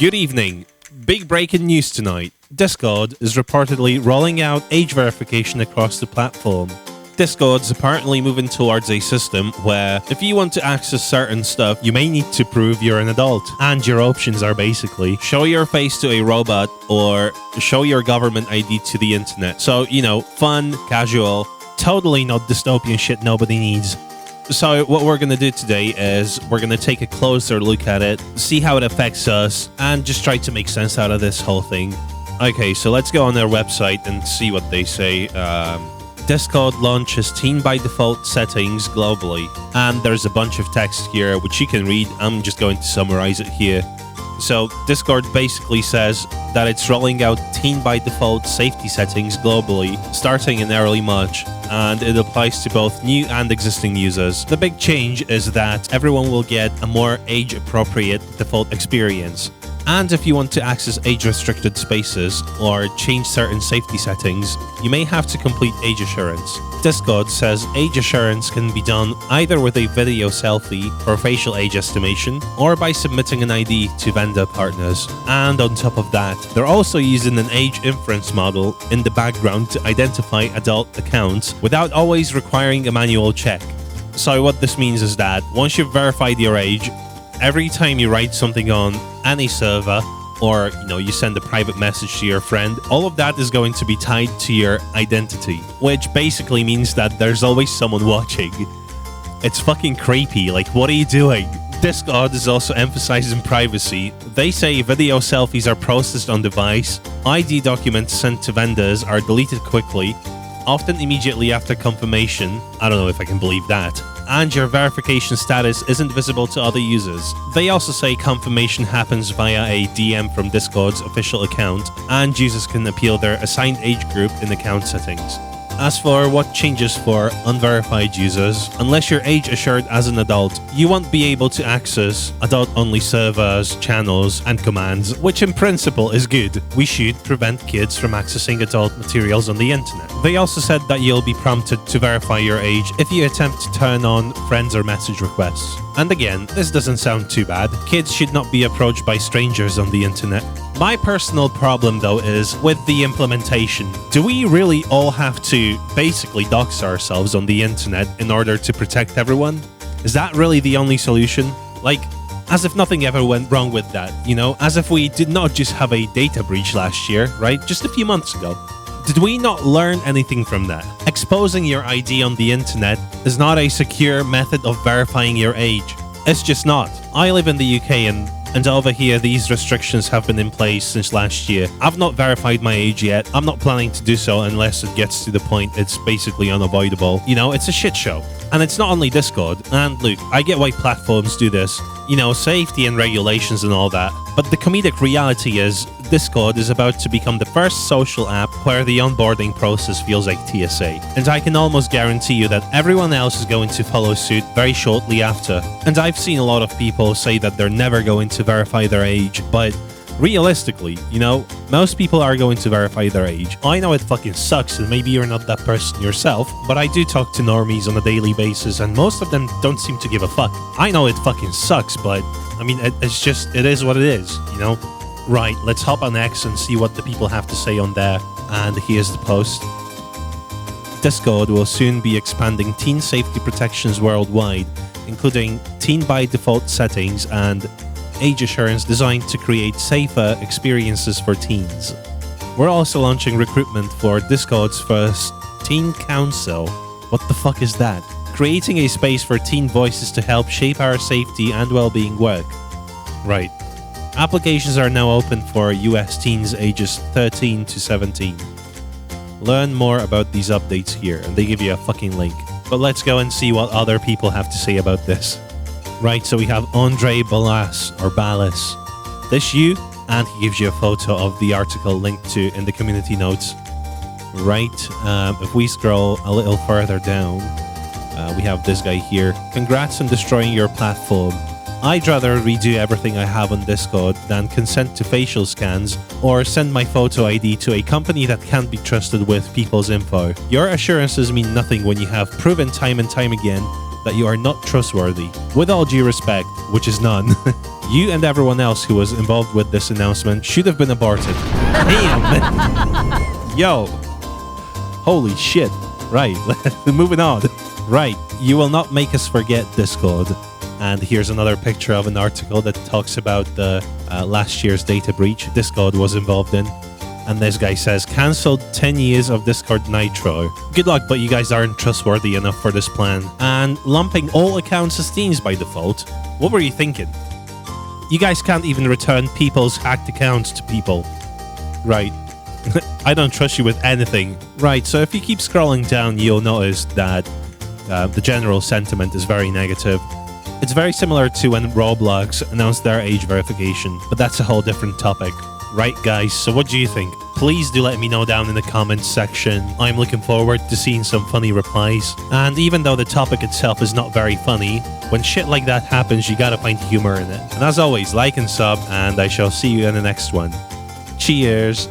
Good evening. Big breaking news tonight. Discord is reportedly rolling out age verification across the platform. Discord's apparently moving towards a system where if you want to access certain stuff, you may need to prove you're an adult. And your options are basically show your face to a robot or show your government ID to the internet. So, you know, fun, casual, totally not dystopian shit nobody needs. So what we're going to do today is we're going to take a closer look at it, see how it affects us, and just try to make sense out of this whole thing. Okay, so let's go on their website and see what they say. Discord launches teen by default settings globally. And there's a bunch of text here which you can read. I'm just going to summarize it here. So Discord basically says that it's rolling out teen by default safety settings globally starting in early March, and it applies to both new and existing users. The big change is that everyone will get a more age-appropriate default experience. And if you want to access age-restricted spaces or change certain safety settings, you may have to complete age assurance. Discord says age assurance can be done either with a video selfie for facial age estimation or by submitting an ID to vendor partners. And on top of that, they're also using an age inference model in the background to identify adult accounts without always requiring a manual check. So what this means is that once you've verified your age, every time you write something on any server or, you send a private message to your friend, all of that is going to be tied to your identity, which basically means that there's always someone watching. It's fucking creepy. Like, what are you doing? Discord is also emphasizing privacy. They say video selfies are processed on device, ID documents sent to vendors are deleted quickly, often immediately after confirmation. I don't know if I can believe that. And your verification status isn't visible to other users. They also say confirmation happens via a DM from Discord's official account, and users can appeal their assigned age group in account settings. As for what changes for unverified users, unless you're age assured as an adult, you won't be able to access adult-only servers, channels, and commands, which in principle is good. We should prevent kids from accessing adult materials on the internet. They also said that you'll be prompted to verify your age if you attempt to turn on friends or message requests. And again, this doesn't sound too bad. Kids should not be approached by strangers on the internet. My personal problem, though, is with the implementation. Do we really all have to basically dox ourselves on the internet in order to protect everyone? Is that really the only solution? Like, as if nothing ever went wrong with that, As if we did not just have a data breach last year, right? Just a few months ago. Did we not learn anything from that? Exposing your ID on the internet is not a secure method of verifying your age. It's just not. I live in the UK and over here, these restrictions have been in place since last year. I've not verified my age yet. I'm not planning to do so unless it gets to the point it's basically unavoidable. It's a shit show. And it's not only Discord. And look, I get why platforms do this. Safety and regulations and all that. But the comedic reality is, Discord is about to become the first social app where the onboarding process feels like TSA. And I can almost guarantee you that everyone else is going to follow suit very shortly after. And I've seen a lot of people say that they're never going to verify their age, but realistically, most people are going to verify their age. I know it fucking sucks, and maybe you're not that person yourself, but I do talk to normies on a daily basis, and most of them don't seem to give a fuck. I know it fucking sucks, but, it is what it is, Right, let's hop on X and see what the people have to say on there, and here's the post. Discord will soon be expanding teen safety protections worldwide, including teen by default settings and age assurance designed to create safer experiences for teens. We're also launching recruitment for Discord's first Teen Council. What the fuck is that? Creating a space for teen voices to help shape our safety and well-being work. Right. Applications are now open for US teens ages 13 to 17. Learn more about these updates here, and they give you a fucking link. But let's go and see what other people have to say about this. Right, so we have Andre Ballas, or Ballas. This you, and he gives you a photo of the article linked to in the community notes. Right, if we scroll a little further down, we have this guy here. Congrats on destroying your platform. I'd rather redo everything I have on Discord than consent to facial scans or send my photo ID to a company that can't be trusted with people's info. Your assurances mean nothing when you have proven time and time again that you are not trustworthy. With all due respect, which is none, you and everyone else who was involved with this announcement should have been aborted. Damn. Yo. Holy shit. Right, moving on. Right, you will not make us forget Discord. And here's another picture of an article that talks about the last year's data breach Discord was involved in. And this guy says, cancelled 10 years of Discord Nitro. Good luck, but you guys aren't trustworthy enough for this plan. And lumping all accounts as teams by default. What were you thinking? You guys can't even return people's hacked accounts to people. Right. I don't trust you with anything. Right, so if you keep scrolling down, you'll notice that the general sentiment is very negative. It's very similar to when Roblox announced their age verification, but that's a whole different topic. Right, guys, so what do you think? Please do let me know down in the comments section. I'm looking forward to seeing some funny replies. And even though the topic itself is not very funny, when shit like that happens, you gotta find humor in it. And as always, like and sub, and I shall see you in the next one. Cheers!